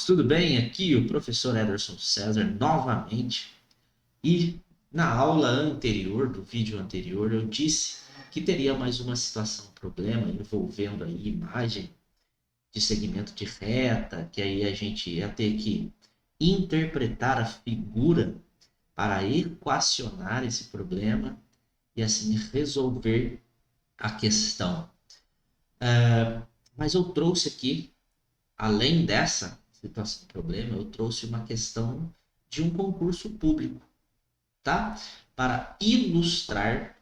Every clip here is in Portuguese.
Tudo bem? Aqui o professor Ederson César novamente. E na aula anterior, do vídeo anterior, eu disse que teria mais uma situação, problema envolvendo aí imagem de segmento de reta, que aí a gente ia ter que interpretar a figura para equacionar esse problema e assim resolver a questão. Mas eu trouxe aqui, além dessa situação problema, eu trouxe uma questão de um concurso público, tá? Para ilustrar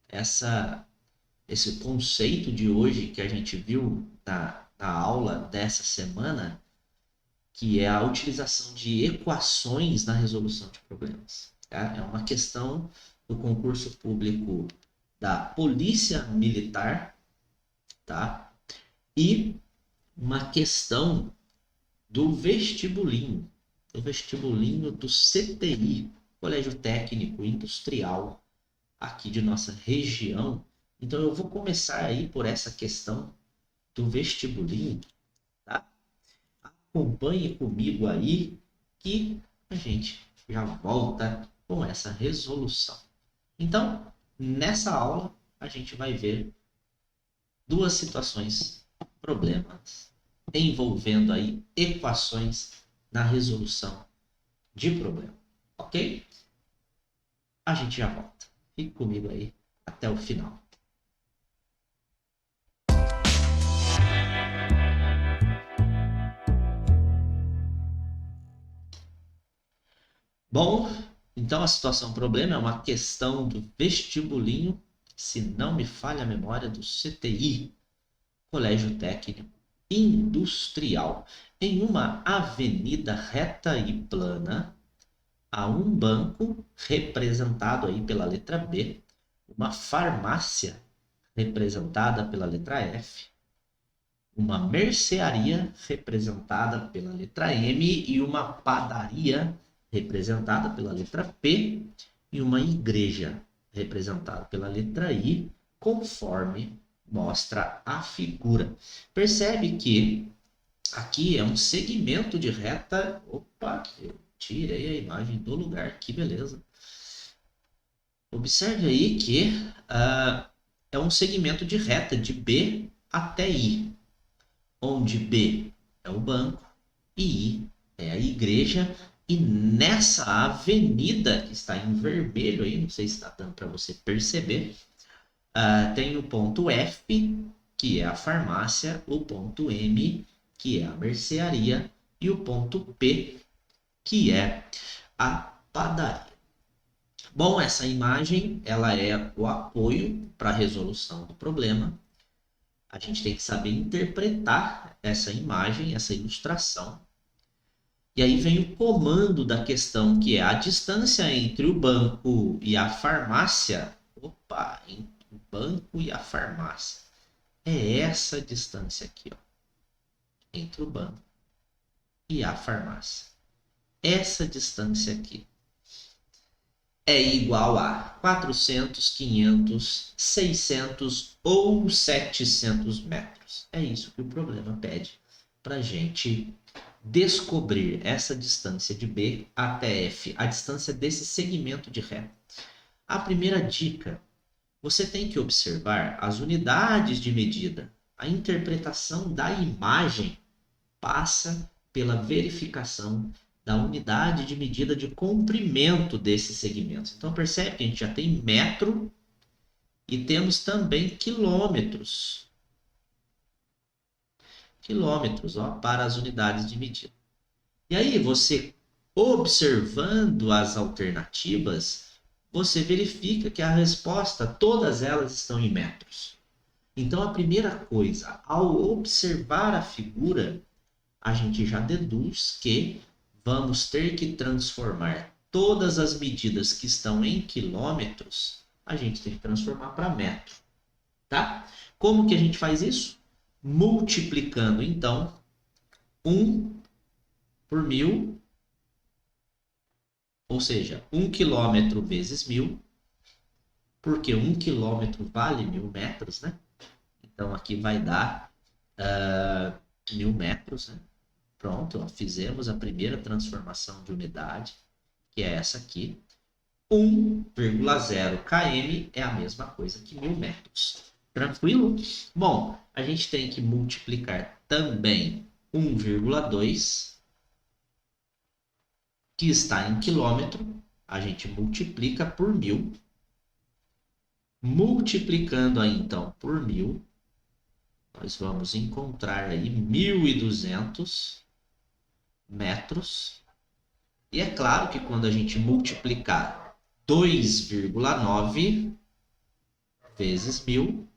essa, esse conceito de hoje que a gente viu na aula dessa semana, que é a utilização de equações na resolução de problemas. Tá? É uma questão do concurso público da Polícia Militar, tá? E uma questão do vestibulinho do CTI, Colégio Técnico Industrial, aqui de nossa região. Então eu vou começar aí por essa questão do vestibulinho, tá? Acompanhe comigo aí que a gente já volta com essa resolução. Então, nessa aula, a gente vai ver duas situações, problemas, envolvendo aí equações na resolução de problema, ok? A gente já volta. Fique comigo aí até o final. Bom, então a situação problema é uma questão do vestibulinho, se não me falha a memória, do CTI, Colégio Técnico Industrial. Em uma avenida reta e plana, há um banco representado aí pela letra B, uma farmácia representada pela letra F, uma mercearia representada pela letra M e uma padaria representada pela letra P e uma igreja representada pela letra I, conforme mostra a figura. Percebe que aqui é um segmento de reta. Opa, eu tirei a imagem do lugar, que beleza. Observe aí que é um segmento de reta de B até I, onde B é o banco e I é a igreja. E nessa avenida que está em vermelho aí, não sei se está dando para você perceber, tem o ponto F, que é a farmácia, o ponto M, que é a mercearia, e o ponto P, que é a padaria. Bom, essa imagem ela é o apoio para a resolução do problema. A gente tem que saber interpretar essa imagem, essa ilustração. E aí vem o comando da questão, que é a distância entre o banco e a farmácia. Opa, entre o banco e a farmácia. É essa distância aqui, ó, entre o banco e a farmácia. Essa distância aqui é igual a 400, 500, 600 ou 700 metros. É isso que o problema pede para a gente descobrir essa distância de B até F, a distância desse segmento de reta. A primeira dica, você tem que observar as unidades de medida. A interpretação da imagem passa pela verificação da unidade de medida de comprimento desses segmentos. Então percebe que a gente já tem metro e temos também quilômetros. Quilômetros, ó, para as unidades de medida. E aí você, observando as alternativas, você verifica que a resposta, todas elas estão em metros. Então a primeira coisa, ao observar a figura, a gente já deduz que vamos ter que transformar todas as medidas que estão em quilômetros, a gente tem que transformar para metro, tá? Como que a gente faz isso? Multiplicando, então, 1 por 1000, ou seja, 1 quilômetro vezes 1000, porque 1 quilômetro vale 1000 metros, né? Então aqui vai dar 1000 metros, né? Pronto, ó, fizemos a primeira transformação de unidade, que é essa aqui. 1,0 km é a mesma coisa que 1000 metros. Tranquilo? Bom, a gente tem que multiplicar também 1,2, que está em quilômetro. A gente multiplica por 1000. Multiplicando aí, então, por 1000, nós vamos encontrar aí 1.200 metros. E é claro que quando a gente multiplicar 2,9 vezes 1000,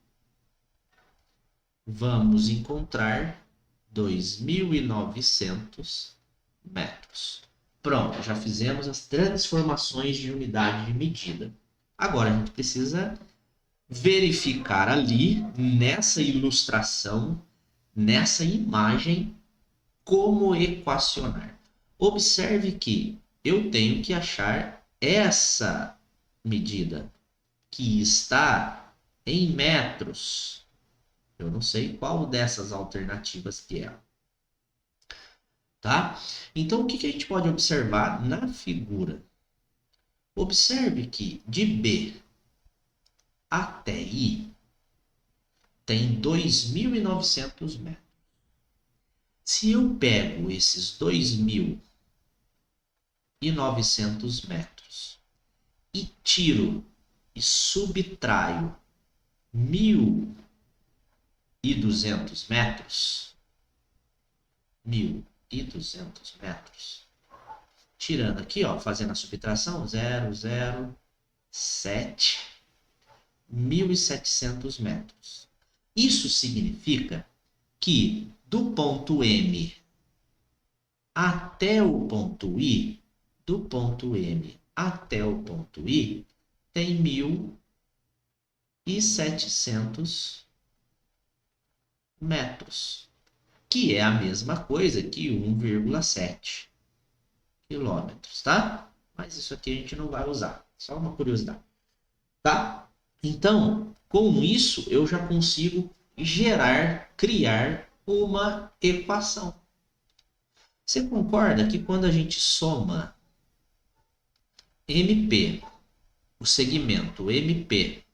vamos encontrar 2.900 metros. Pronto, já fizemos as transformações de unidade de medida. Agora a gente precisa verificar ali, nessa ilustração, nessa imagem, como equacionar. Observe que eu tenho que achar essa medida que está em metros. Eu não sei qual dessas alternativas que é. Tá? Então, o que a gente pode observar na figura? Observe que de B até I tem 2.900 metros. Se eu pego esses 2.900 metros e tiro e subtraio 1.200 metros, 1.200 metros, tirando aqui, ó, fazendo a subtração, 0,07, 1.700 metros. Isso significa que do ponto M até o ponto I, do ponto M até o ponto I, tem 1.700 metros, que é a mesma coisa que 1,7 quilômetros, tá? Mas isso aqui a gente não vai usar, só uma curiosidade, tá? Então, com isso, eu já consigo criar uma equação. Você concorda que quando a gente soma MP, o segmento MP,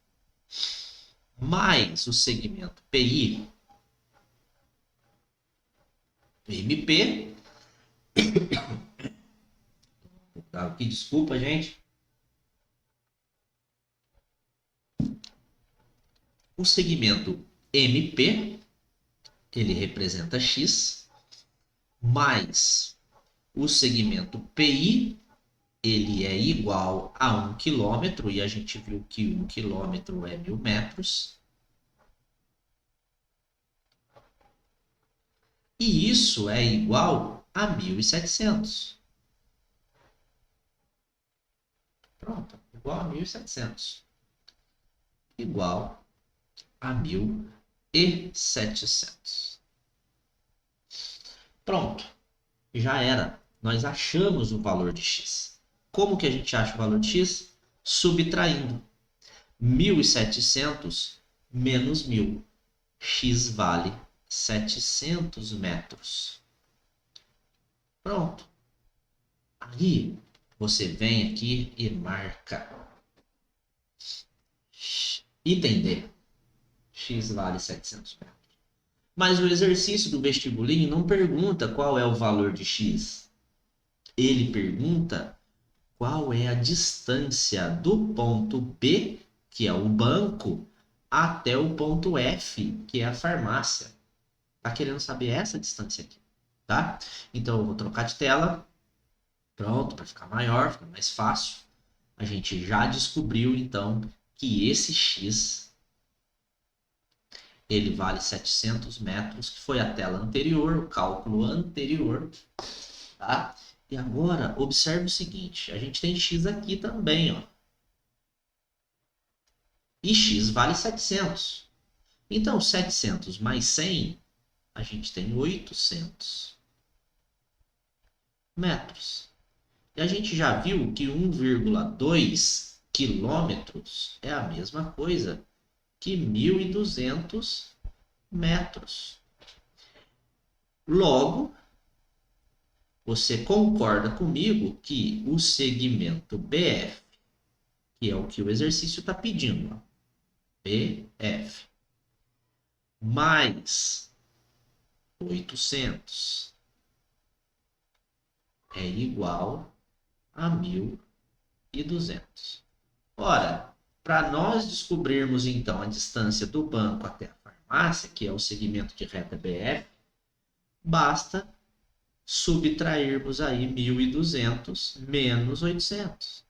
mais o segmento PI, MP, aqui, desculpa, gente, o segmento MP, ele representa X, mais o segmento PI, ele é igual a 1 km, e a gente viu que 1 km é 1000 metros. E isso é igual a 1.700. Pronto, igual a 1.700. Igual a 1.700. Pronto, já era. Nós achamos o valor de x. Como que a gente acha o valor de x? Subtraindo 1.700 menos 1.000. X vale 700 metros. Pronto. Aí você vem aqui e marca item D. X vale 700 metros. Mas o exercício do vestibulinho não pergunta qual é o valor de x. Ele pergunta qual é a distância do ponto B, que é o banco, até o ponto F, que é a farmácia. Tá querendo saber essa distância aqui, tá? Então eu vou trocar de tela. Pronto, para ficar maior, ficar mais fácil. A gente já descobriu então que esse x ele vale 700 metros, que foi a tela anterior, o cálculo anterior, tá? E agora, observe o seguinte, a gente tem x aqui também, ó. E x vale 700. Então, 700 mais 100, a gente tem 800 metros. E a gente já viu que 1,2 quilômetros é a mesma coisa que 1.200 metros. Logo, Você concorda comigo que o segmento BF, que é o que o exercício está pedindo, ó, BF, mais 800 é igual a 1.200. Ora, para nós descobrirmos então a distância do banco até a farmácia, que é o segmento de reta BF, basta subtrairmos aí 1.200 menos 800.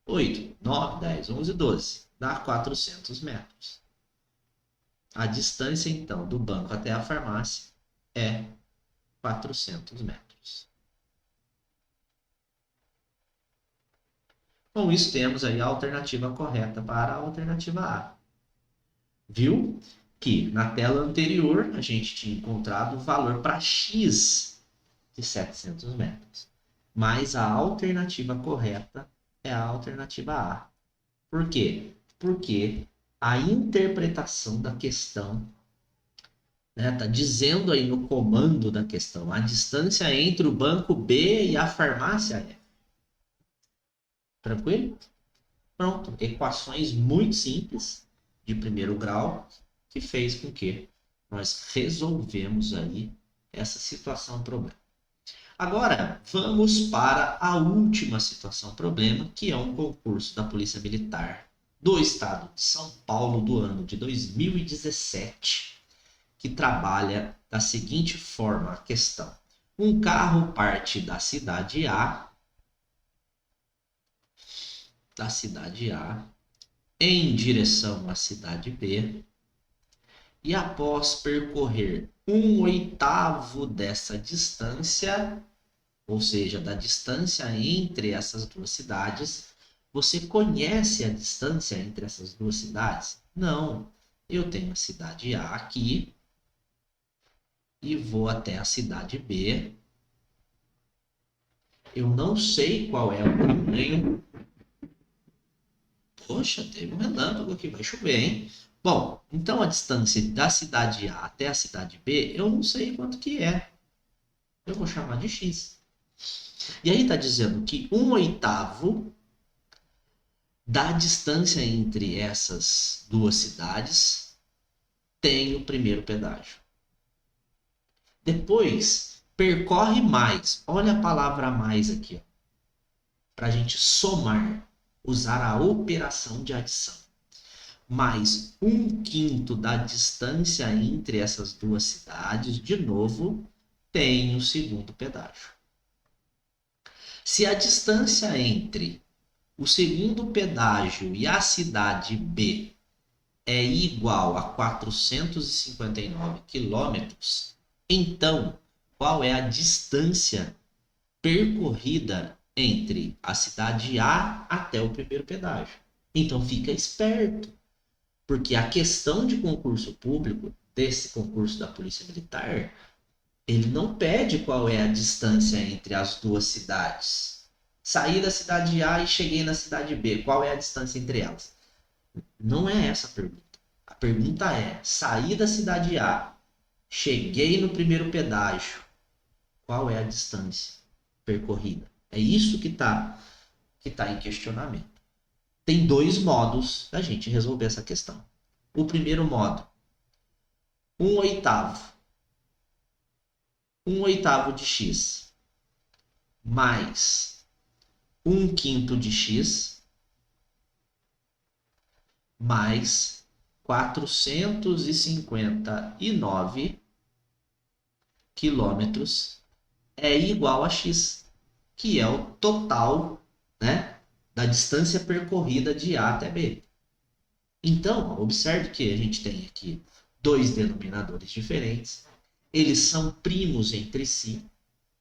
8, 9, 10, 11, 12. Dá 400 metros. A distância, então, do banco até a farmácia é 400 metros. Com isso, temos aí a alternativa correta para a alternativa A. Viu que na tela anterior a gente tinha encontrado o valor para x de 700 metros. Mas a alternativa correta é a alternativa A. Por quê? Porque a interpretação da questão está dizendo aí no comando da questão a distância entre o banco B e a farmácia F. Tranquilo? Pronto. Equações muito simples de primeiro grau que fez com que nós resolvemos aí essa situação problema. Agora, vamos para a última situação problema, que é um concurso da Polícia Militar do Estado de São Paulo do ano de 2017, que trabalha da seguinte forma a questão. Um carro parte da cidade A em direção à cidade B e após percorrer 1/8 dessa distância, ou seja, da distância entre essas duas cidades, você conhece a distância entre essas duas cidades? Não. Eu tenho a cidade A aqui e vou até a cidade B. Eu não sei qual é o tamanho. Poxa, teve um relâmpago aqui, vai chover, hein? Bom, então a distância da cidade A até a cidade B, eu não sei quanto que é. Eu vou chamar de X. E aí está dizendo que 1/8 da distância entre essas duas cidades tem o primeiro pedágio. Depois, percorre mais. Olha a palavra mais aqui, para a gente somar, usar a operação de adição. Mais 1/5 da distância entre essas duas cidades, de novo, tem o segundo pedágio. Se a distância entre o segundo pedágio e a cidade B é igual a 459 quilômetros, então qual é a distância percorrida entre a cidade A até o primeiro pedágio? Então fica esperto, porque a questão de concurso público, desse concurso da Polícia Militar, ele não pede qual é a distância entre as duas cidades. Saí da cidade A e cheguei na cidade B, qual é a distância entre elas? Não é essa a pergunta. A pergunta é, saí da cidade A, cheguei no primeiro pedágio, qual é a distância percorrida? É isso que tá em questionamento. Tem dois modos da gente resolver essa questão. O primeiro modo, 1/8. 1/8 de x mais 1/5 de x mais 459 quilômetros é igual a x, que é o total, né, da distância percorrida de A até B. Então, observe que a gente tem aqui dois denominadores diferentes. Eles são primos entre si,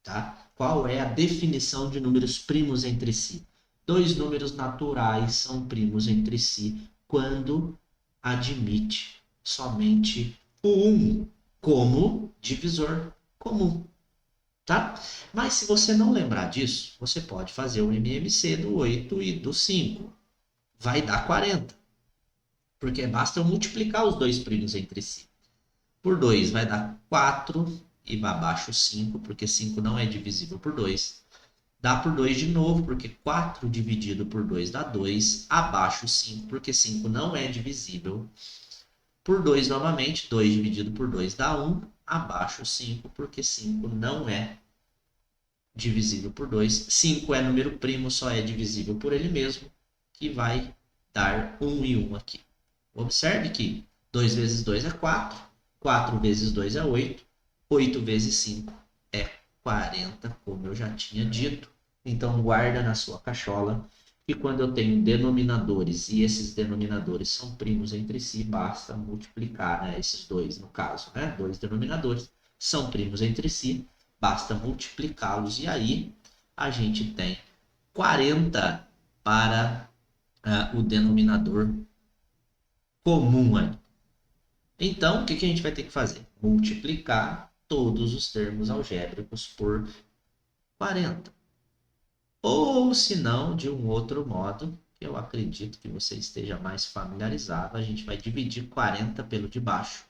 tá? Qual é a definição de números primos entre si? Dois números naturais são primos entre si quando admite somente o 1 como divisor comum, tá? Mas se você não lembrar disso, você pode fazer o MMC do 8 e do 5. Vai dar 40. Porque basta eu multiplicar os dois primos entre si. Por 2 vai dar 4 e abaixo 5, porque 5 não é divisível por 2. Dá por 2 de novo, porque 4 dividido por 2 dá 2, abaixo 5, porque 5 não é divisível por 2 novamente, 2 dividido por 2 dá 1, abaixo 5, porque 5 não é divisível por 2. 5 é número primo, só é divisível por ele mesmo, que vai dar 1 e 1 aqui. Observe que 2 vezes 2 é 4, 4 vezes 2 é 8, 8 vezes 5 é 40, como eu já tinha dito. Então, guarda na sua cachola que quando eu tenho denominadores e esses denominadores são primos entre si, basta multiplicar, né? Esses dois, no caso, né? Dois denominadores são primos entre si, basta multiplicá-los e aí a gente tem 40 para o denominador comum aí. Então, o que a gente vai ter que fazer? Multiplicar todos os termos algébricos por 40. Ou, se não, de um outro modo, que eu acredito que você esteja mais familiarizado, a gente vai dividir 40 pelo de baixo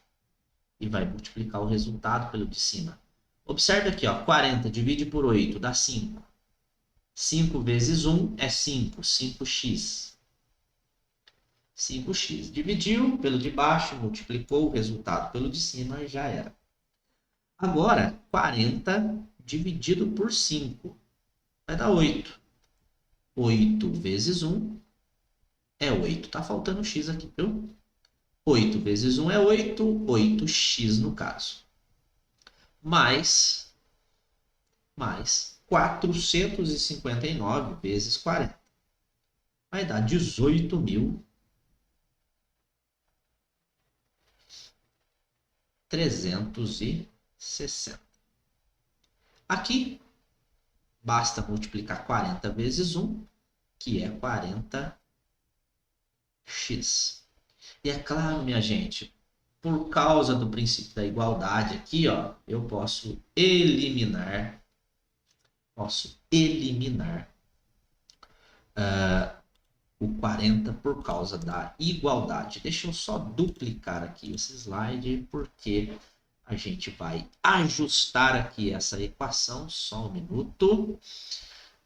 e vai multiplicar o resultado pelo de cima. Observe aqui, ó, 40 divide por 8 dá 5. 5 vezes 1 é 5, 5x. 5x. Dividiu pelo de baixo, multiplicou o resultado pelo de cima e já era. Agora, 40 dividido por 5 vai dar 8. 8 vezes 1 é 8. Tá faltando x aqui, viu? 8 vezes 1 é 8, 8x no caso. Mais 459 vezes 40. Vai dar 18.360. Aqui, basta multiplicar 40 vezes 1, que é 40x. E é claro, minha gente, por causa do princípio da igualdade aqui, ó, eu posso eliminar o 40 por causa da igualdade. Deixa eu só duplicar aqui esse slide, porque a gente vai ajustar aqui essa equação. Só um minuto.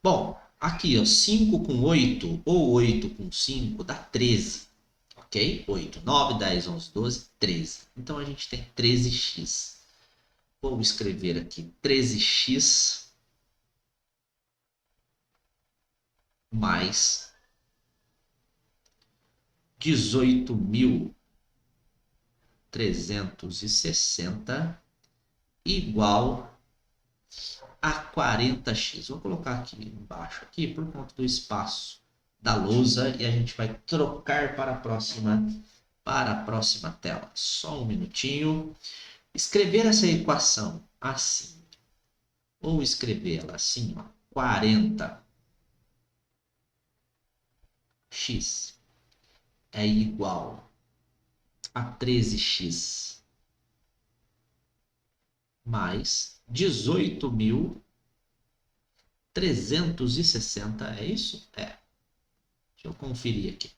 Bom, aqui, ó, 5 com 8 ou 8 com 5 dá 13. Ok? 8, 9, 10, 11, 12, 13. Então, a gente tem 13x. Vou escrever aqui 13x mais 18.360 igual a 40x. Vou colocar aqui embaixo, aqui, por conta do espaço da lousa, e a gente vai trocar para a próxima tela. Só um minutinho. Escrever essa equação assim, ou escrevê-la assim, ó, 40x é igual a 13x mais 18.360, é isso? É. Deixa eu conferir aqui.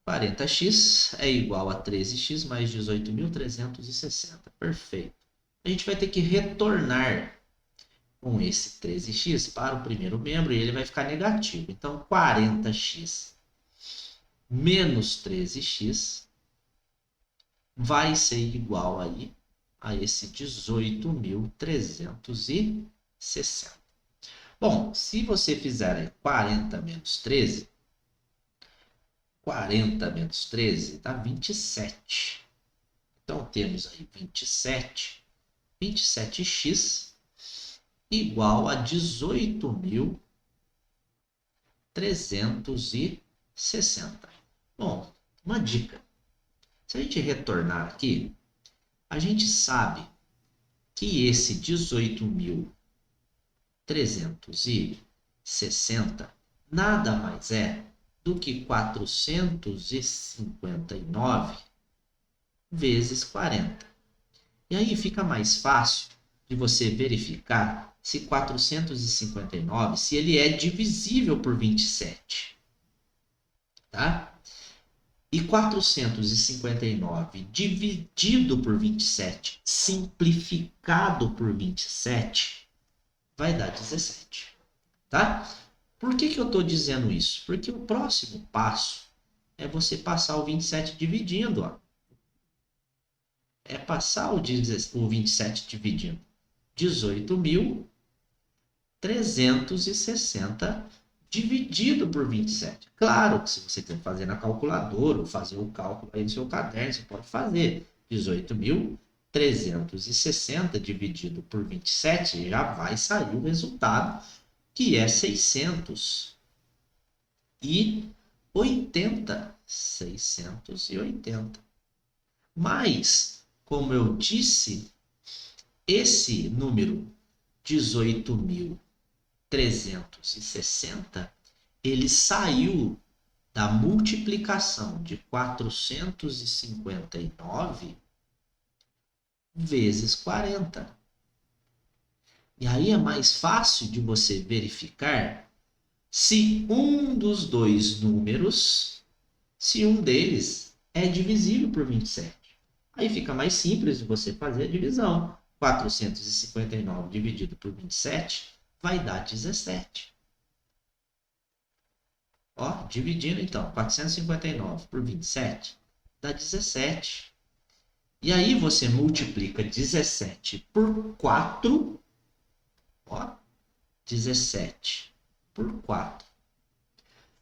40x é igual a 13x mais 18.360. Perfeito. A gente vai ter que retornar com esse 13x para o primeiro membro e ele vai ficar negativo. Então, 40x menos 13x vai ser igual aí a esse 18.360. Bom, se você fizer aí 40 menos 13, 40 menos 13 dá 27. Então, temos aí 27x igual a 18.360. Bom, uma dica. Se a gente retornar aqui, a gente sabe que esse 18.360 nada mais é do que 459 vezes 40. E aí fica mais fácil de você verificar se 459, se ele é divisível por 27. Tá? E 459 dividido por 27, simplificado por 27, vai dar 17. Tá? Por que eu estou dizendo isso? Porque o próximo passo é você passar o 27 dividindo. Ó. É passar o 27 dividindo. 18.360 dividido por 27. Claro que se você quiser fazer na calculadora ou fazer o cálculo aí no seu caderno, você pode fazer 18.360 dividido por 27, já vai sair o resultado, que é 680. 680. Mas, como eu disse, esse número 18.360, ele saiu da multiplicação de 459 vezes 40. E aí é mais fácil de você verificar se um dos dois números, se um deles é divisível por 27. Aí fica mais simples de você fazer a divisão. 459 dividido por 27 vai dar 17. Ó, dividindo então, 459 por 27 dá 17. E aí você multiplica 17 por 4. Ó, 17 por 4.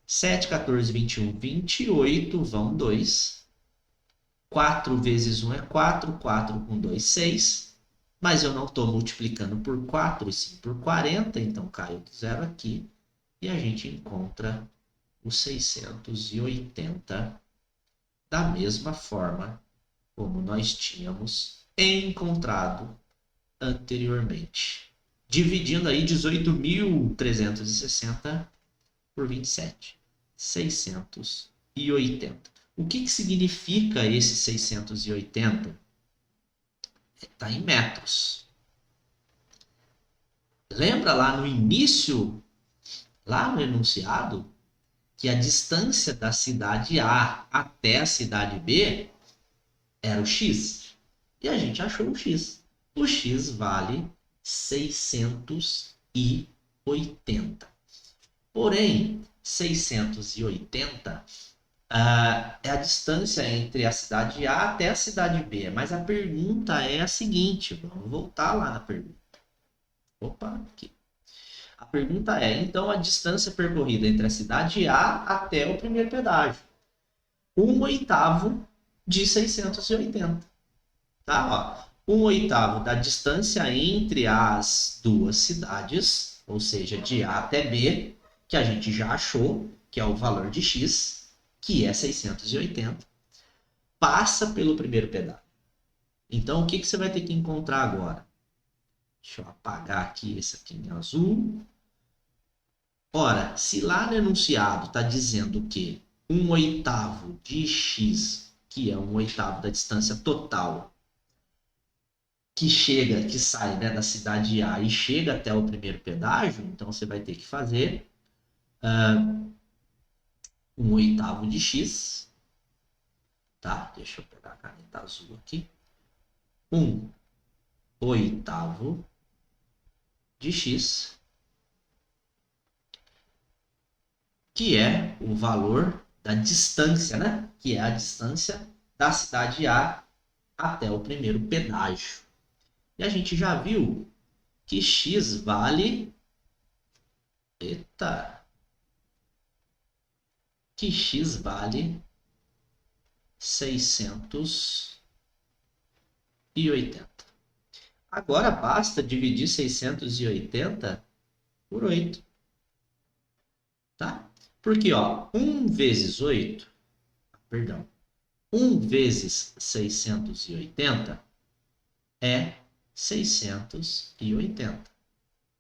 7, 14, 21, 28, vão 2. 4 vezes 1 é 4, 4 com 2, 6. Mas eu não estou multiplicando por 4, e sim por 40, então caiu do zero aqui. E a gente encontra os 680 da mesma forma como nós tínhamos encontrado anteriormente. Dividindo aí 18.360 por 27. 680. O que significa esse 680? Está em metros. Lembra lá no início, lá no enunciado, que a distância da cidade A até a cidade B era o X? E a gente achou o X. O X vale 680. Porém, 680 é a distância entre a cidade A até a cidade B. Mas a pergunta é a seguinte, vamos voltar lá na pergunta. Opa, aqui. A pergunta é, então, a distância percorrida entre a cidade A até o primeiro pedágio. 1/8 de 680. Tá? Ó, 1/8 da distância entre as duas cidades, ou seja, de A até B, que a gente já achou, que é o valor de X, que é 680, passa pelo primeiro pedágio. Então, o que você vai ter que encontrar agora? Deixa eu apagar aqui esse aqui em azul. Ora, se lá no enunciado está dizendo que 1/8 de x, que é 1/8 da distância total, que sai, né, da cidade A e chega até o primeiro pedágio, então você vai ter que fazer 1/8 de x, tá? Deixa eu pegar a caneta azul aqui. 1/8 de x, que é o valor da distância, né? Que é a distância da cidade A até o primeiro pedágio. E a gente já viu que x vale... Eita! Que x vale 680. Agora basta dividir 680 por 8. Tá? Porque, ó, 1 vezes 8, perdão, 1 vezes 680 é 680.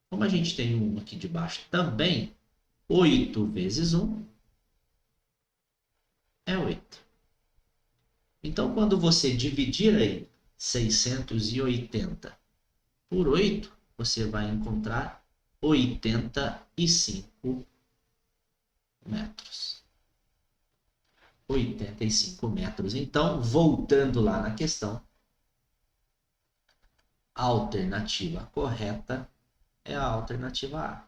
Como a gente tem um aqui de baixo também, 8 vezes 1 é 8. Então, quando você dividir aí 680 por 8, você vai encontrar 85 metros. 85 metros. Então, voltando lá na questão, a alternativa correta é a alternativa A.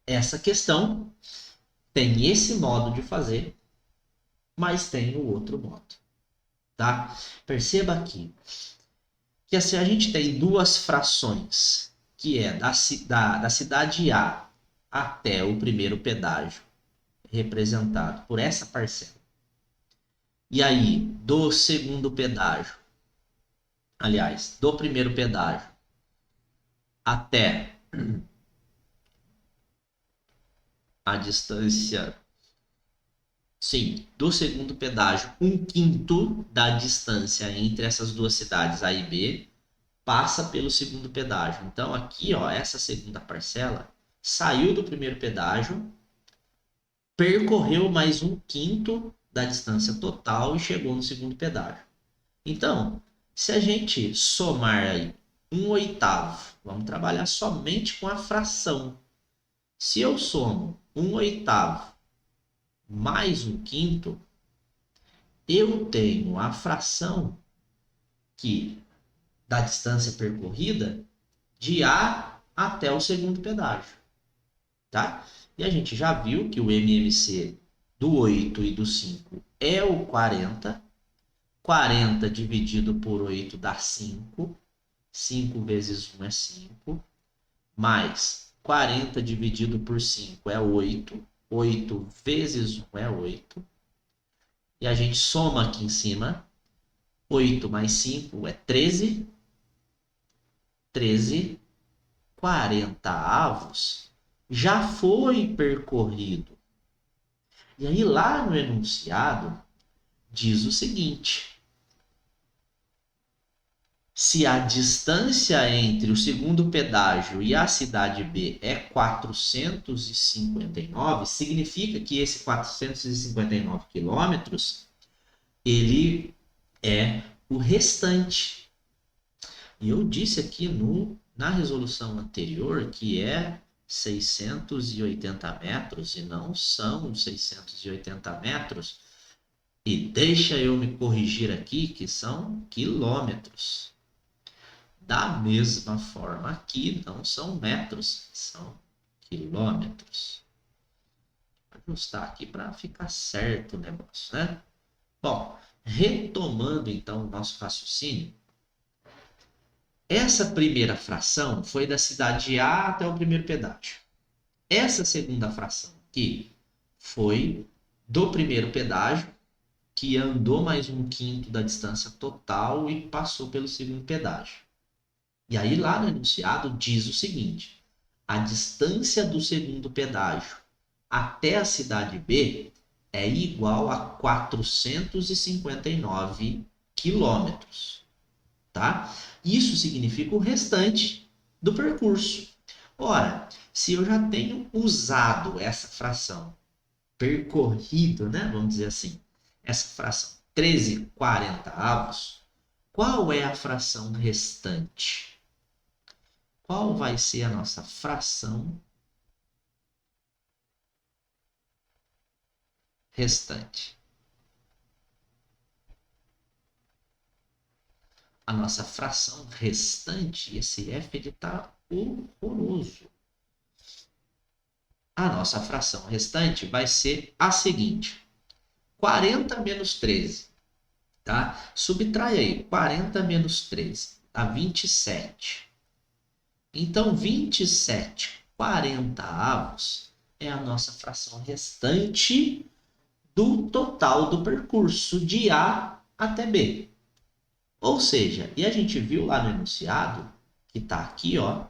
Essa questão tem esse modo de fazer, mas tem o outro modo, tá? Perceba aqui que assim, a gente tem duas frações, que é da cidade A até o primeiro pedágio, representado por essa parcela. E aí, do segundo pedágio, aliás, do primeiro pedágio até a distância, sim, do segundo pedágio, 1/5 da distância entre essas duas cidades A e B passa pelo segundo pedágio. Então aqui, ó, essa segunda parcela saiu do primeiro pedágio, percorreu mais 1/5 da distância total e chegou no segundo pedágio. Então, se a gente somar aí 1/8, vamos trabalhar somente com a fração. Se eu somo 1/8 mais 1/5, eu tenho a fração que da distância percorrida de A até o segundo pedágio, tá? E a gente já viu que o MMC do 8 e do 5 é o 40. 40 dividido por 8 dá 5. 5 vezes 1 é 5. Mais 40 dividido por 5 é 8. 8 vezes 1 é 8. E a gente soma aqui em cima. 8 mais 5 é 13. 13 40avos já foi percorrido. E aí lá no enunciado diz o seguinte: se a distância entre o segundo pedágio e a cidade B é 459, significa que esse 459 quilômetros ele é o restante. E eu disse aqui na resolução anterior que é 680 metros e não são 680 metros. E deixa eu me corrigir aqui que são quilômetros. Da mesma forma aqui não são metros, são quilômetros. Vou ajustar aqui para ficar certo o negócio, né? Bom, retomando então o nosso raciocínio, essa primeira fração foi da cidade A até o primeiro pedágio. Essa segunda fração aqui foi do primeiro pedágio, que andou mais 1/5 da distância total e passou pelo segundo pedágio. E aí lá no enunciado diz o seguinte: a distância do segundo pedágio até a cidade B é igual a 459 quilômetros, tá? Isso significa o restante do percurso. Ora, se eu já tenho usado essa fração, percorrido, né? Vamos dizer assim, essa fração 13/40avos, qual é a fração restante? Qual vai ser a nossa fração restante? A nossa fração restante, esse F ele está horroroso. A nossa fração restante vai ser a seguinte: 40 menos 13, tá? Subtrai aí, 40 menos 13, dá 27. Então, 27/40avos é a nossa fração restante do total do percurso de A até B. Ou seja, e a gente viu lá no enunciado, que está aqui, ó,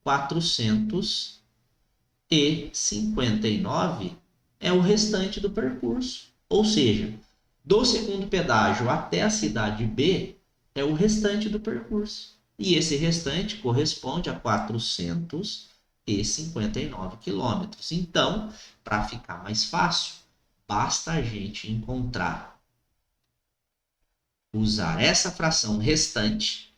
459 é o restante do percurso. Ou seja, do segundo pedágio até a cidade B é o restante do percurso. E esse restante corresponde a 459 quilômetros. Então, para ficar mais fácil, basta a gente usar essa fração restante,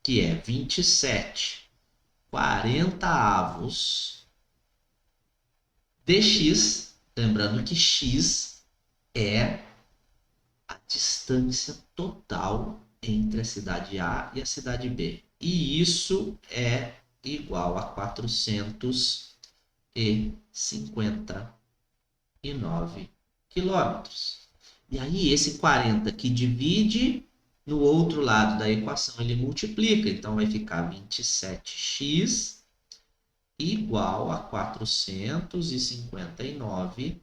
que é 27/40avos dx, lembrando que x é a distância total entre a cidade A e a cidade B. E isso é igual a 459 quilômetros. E aí, esse 40 que divide no outro lado da equação, ele multiplica. Então, vai ficar 27x igual a 459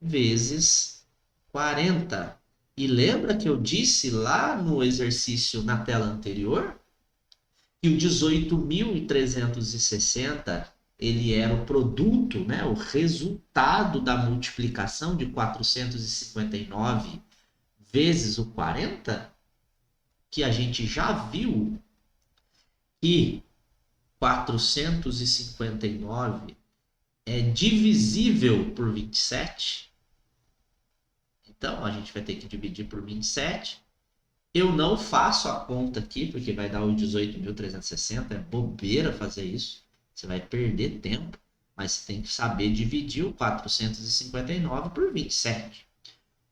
vezes 40. E lembra que eu disse lá no exercício na tela anterior que o 18.360 ele era o produto, né, o resultado da multiplicação de 459 vezes o 40, que a gente já viu que 459 é divisível por 27. Então, a gente vai ter que dividir por 27. Eu não faço a conta aqui, porque vai dar o 18.360. É bobeira fazer isso. Você vai perder tempo. Mas você tem que saber dividir o 459 por 27.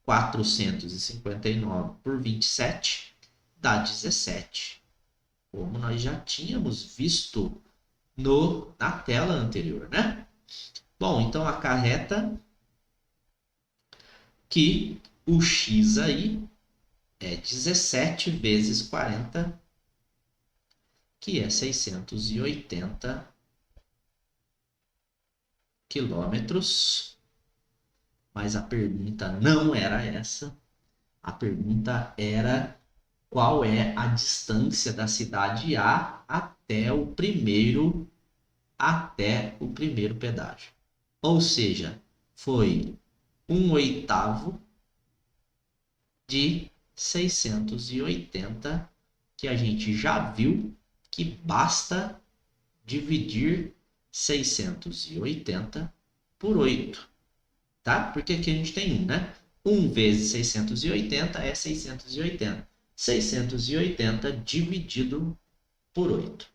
459 por 27 dá 17. Como nós já tínhamos visto na tela anterior, né? Bom, então acarreta que o x aí é 17 vezes 40, que é 680 quilômetros. Mas a pergunta não era essa. A pergunta era qual é a distância da cidade A até o primeiro pedágio. Ou seja, foi 1/8 de 680, que a gente já viu que basta dividir 680 por 8, tá? Porque aqui a gente tem 1, né? 1 vezes 680 é 680. 680 dividido por 8.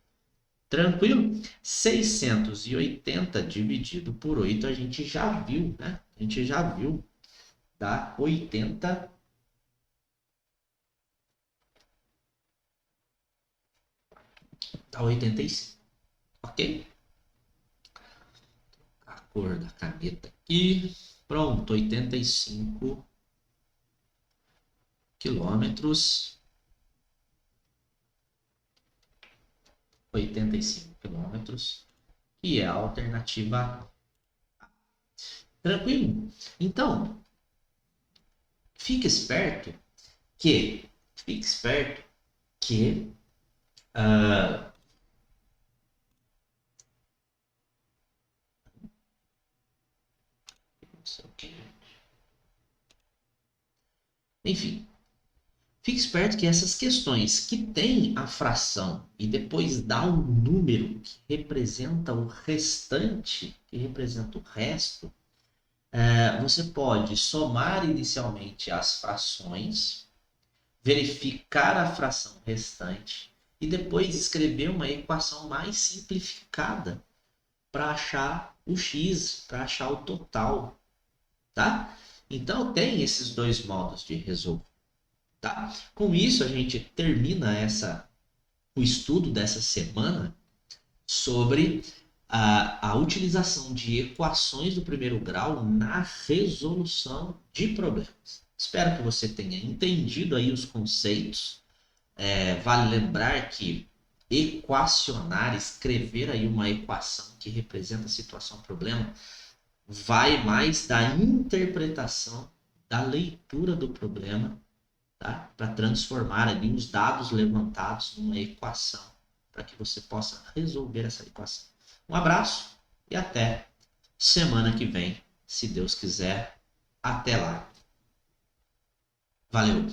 Tranquilo? 680 dividido por 8 a gente já viu, né? A gente já viu. Dá 80. Dá 85. Ok? A cor da caneta aqui. Pronto, 85 quilômetros. 85 quilômetros. Que é a alternativa A. Tranquilo? Então, fique esperto que. Fique esperto que. Uh, Enfim, fique esperto que essas questões que tem a fração e depois dá um número que representa o restante, que representa o resto, você pode somar inicialmente as frações, verificar a fração restante e depois escrever uma equação mais simplificada para achar o x, para achar o total, tá? Então tem esses dois modos de resolver. Tá? Com isso, a gente termina o estudo dessa semana sobre a utilização de equações do primeiro grau na resolução de problemas. Espero que você tenha entendido aí os conceitos. Vale lembrar que equacionar, escrever aí uma equação que representa a situação problema, vai mais da interpretação, da leitura do problema, tá? Para transformar ali os dados levantados numa equação, para que você possa resolver essa equação. Um abraço e até semana que vem, se Deus quiser. Até lá. Valeu!